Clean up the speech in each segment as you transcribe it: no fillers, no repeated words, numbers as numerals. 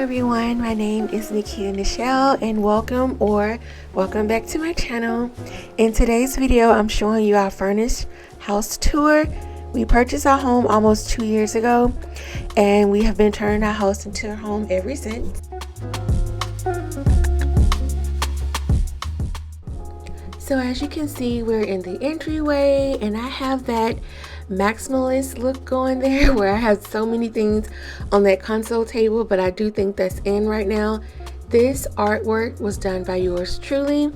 everyone, my name is nikianichelle and welcome back to my channel. In today's video, I'm showing you our furnished house tour. We purchased our home almost 2 years ago and we have been turning our house into a home ever since. So as you can see, we're in the entryway and I have that maximalist look going there where I have so many things on that console table, but I do think that's in right now. This artwork was done by yours truly.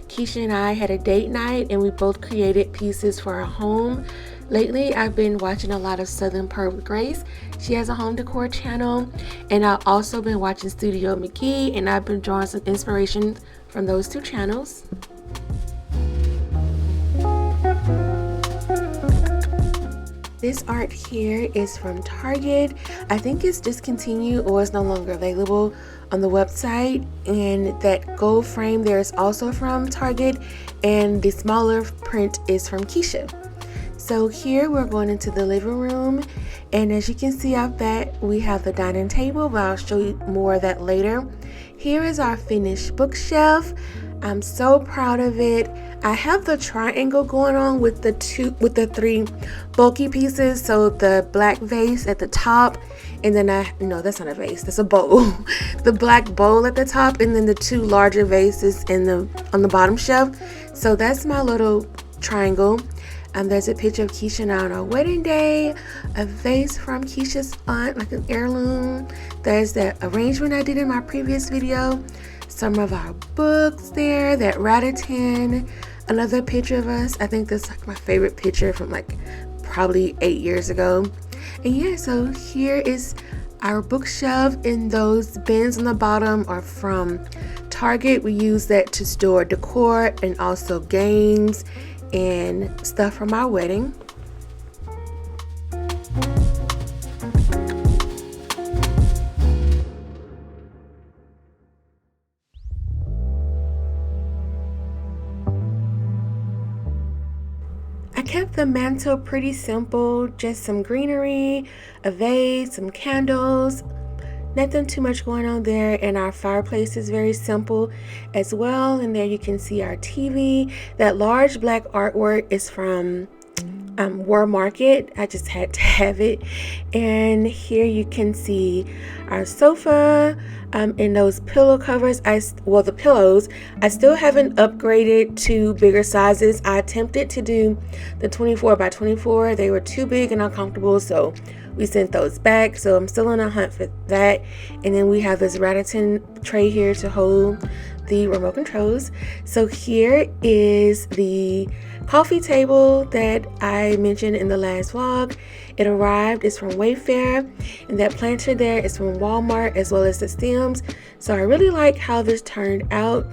Keisha and I had a date night and we both created pieces for our home. Lately, I've been watching a lot of Southern Purr with Grace. She has a home decor channel, and I've also been watching Studio McGee, and I've been drawing some inspiration from those two channels. This art here is from Target. I think it's discontinued or it's no longer available on the website. And that gold frame there is also from Target, and the smaller print is from Keisha. So here we're going into the living room, and as you can see out back we have the dining table, but I'll show you more of that later. Here is our finished bookshelf. I'm so proud of it. I have the triangle going on with the three bulky pieces. So the black vase at the top, and then no, that's not a vase, that's a bowl. The black bowl at the top, and then the two larger vases on the bottom shelf. So that's my little triangle. There's a picture of Keisha and I on our wedding day, a vase from Keisha's aunt, like an heirloom. There's that arrangement I did in my previous video. Some of our books there, that Ratatin, another picture of us. I think that's like my favorite picture from like probably 8 years ago. And yeah, so here is our bookshelf, and those bins on the bottom are from Target. We use that to store decor and also games and stuff from our wedding. I kept the mantle pretty simple, just some greenery, a vase, some candles, nothing too much going on there, and our fireplace is very simple as well. And there you can see our TV. That large black artwork is from War Market. I just had to have it. And here you can see our sofa and those pillow covers. The pillows, I still haven't upgraded to bigger sizes. I attempted to do the 24 by 24. They were too big and uncomfortable, so we sent those back. So I'm still on a hunt for that. And then we have this Ratatin tray here to hold the remote controls. So here is the coffee table that I mentioned in the last vlog. It arrived, it's from Wayfair, and that planter there is from Walmart, as well as the stems. So I really like how this turned out.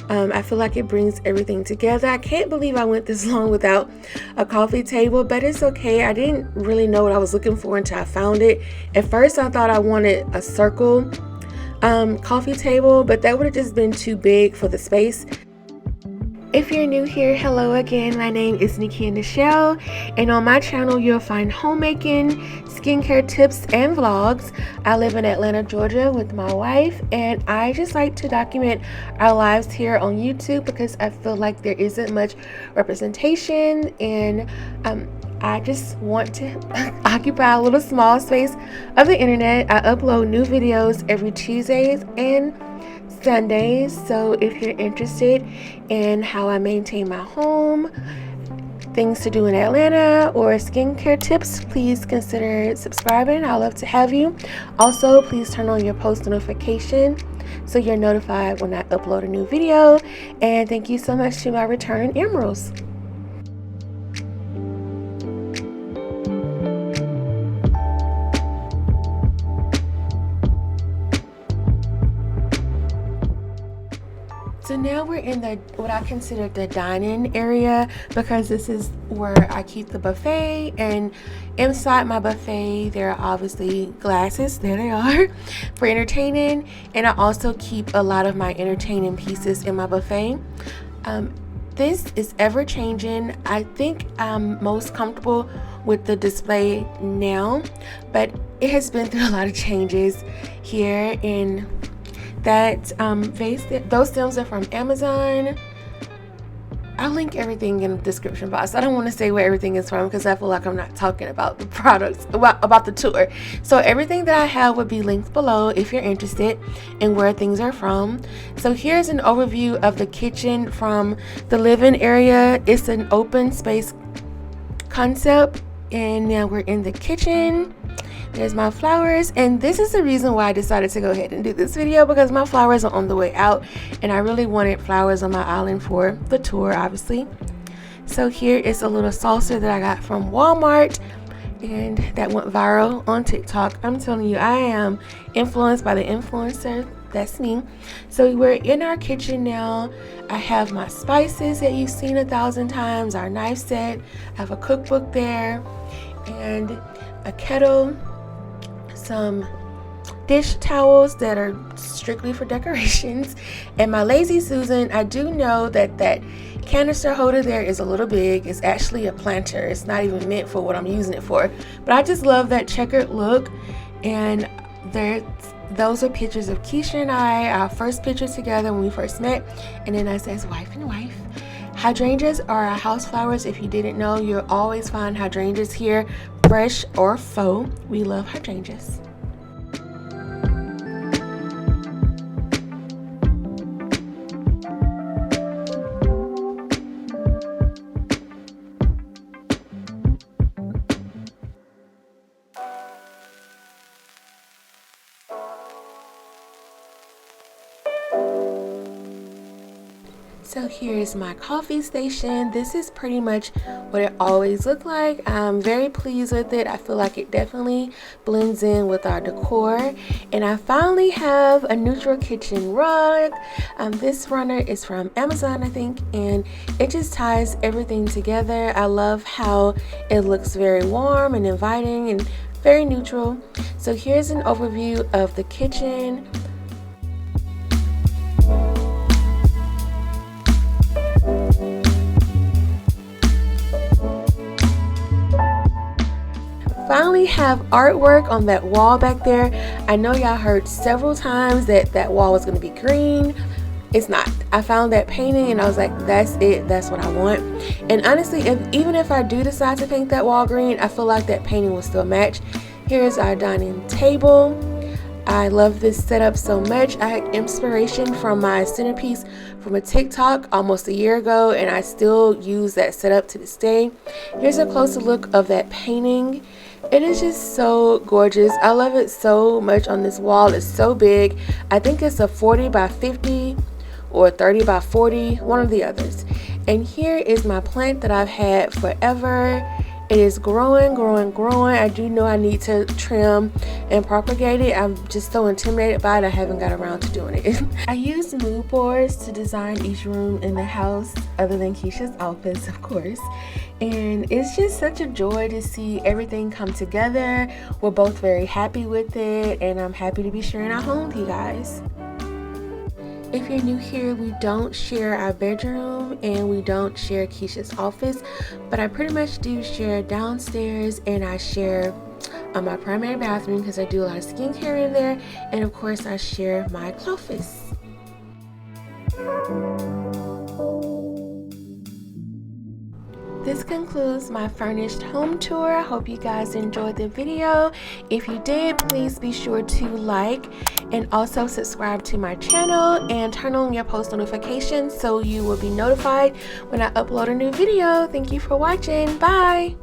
I feel like it brings everything together. I can't believe I went this long without a coffee table, but it's okay. I didn't really know what I was looking for until I found it. At first I thought I wanted a circle coffee table, but that would have just been too big for the space. If you're new here, hello again. My name is nikianichelle, and on my channel you'll find homemaking, skincare tips, and vlogs. I live in Atlanta, Georgia with my wife, and I just like to document our lives here on YouTube because I feel like there isn't much representation, and I just want to occupy a little small space of the internet. I upload new videos every Tuesdays and Sundays, so if you're interested in how I maintain my home, things to do in Atlanta, or skincare tips, please consider subscribing. I'd love to have you. Also, please turn on your post notification so you're notified when I upload a new video. And thank you so much to my returning emeralds. So now we're in what I consider the dining area, because this is where I keep the buffet, and inside my buffet there are obviously glasses, there they are, for entertaining, and I also keep a lot of my entertaining pieces in my buffet. This is ever changing. I think I'm most comfortable with the display now, but it has been through a lot of changes here. And that vase, those stems are from Amazon. I'll link everything in the description box. I don't want to say where everything is from because I feel like I'm not talking about the products, about the tour. So everything that I have would be linked below if you're interested in where things are from. So here's an overview of the kitchen from the living area. It's an open space concept, and now we're in the kitchen. There's my flowers, and this is the reason why I decided to go ahead and do this video, because my flowers are on the way out and I really wanted flowers on my island for the tour, obviously. So here is a little saucer that I got from Walmart and that went viral on TikTok. I'm telling you, I am influenced by the influencer. That's me. So we're in our kitchen now. I have my spices that you've seen 1,000 times, our knife set, I have a cookbook there, and a kettle, some dish towels that are strictly for decorations, and my Lazy Susan. I do know that that canister holder there is a little big. It's actually a planter. It's not even meant for what I'm using it for, but I just love that checkered look. And those are pictures of Keisha and I, our first picture together when we first met, and then that says wife and wife. Hydrangeas are our house flowers. If you didn't know, you'll always find hydrangeas here, fresh or faux. We love hydrangeas. So here's my coffee station. This is pretty much what it always looked like. I'm very pleased with it. I feel like it definitely blends in with our decor. And I finally have a neutral kitchen rug. This runner is from Amazon, I think, and it just ties everything together. I love how it looks very warm and inviting and very neutral. So here's an overview of the kitchen. Finally have artwork on that wall back there. I know y'all heard several times that that wall was going to be green. It's not. I found that painting and I was like, that's it, that's what I want. And honestly, even if I do decide to paint that wall green, I feel like that painting will still match. Here's our dining table. I love this setup so much. I had inspiration from my centerpiece from a TikTok almost a year ago, and I still use that setup to this day. Here's a closer look of that painting. It is just so gorgeous. I love it so much on this wall. It's so big. I think it's a 40 by 50 or 30 by 40, one of the others. And here is my plant that I've had forever. It is growing. I do know I need to trim and propagate it. I'm just so intimidated by it, I haven't got around to doing it. I used mood boards to design each room in the house, other than Keisha's office, of course. And it's just such a joy to see everything come together. We're both very happy with it, and I'm happy to be sharing our home with you guys. If you're new here, we don't share our bedroom and we don't share Keisha's office, but I pretty much do share downstairs, and I share my primary bathroom because I do a lot of skincare in there, and of course I share my clothes. This concludes my furnished home tour. I hope you guys enjoyed the video. If you did, please be sure to like and also subscribe to my channel and turn on your post notifications so you will be notified when I upload a new video. Thank you for watching. Bye.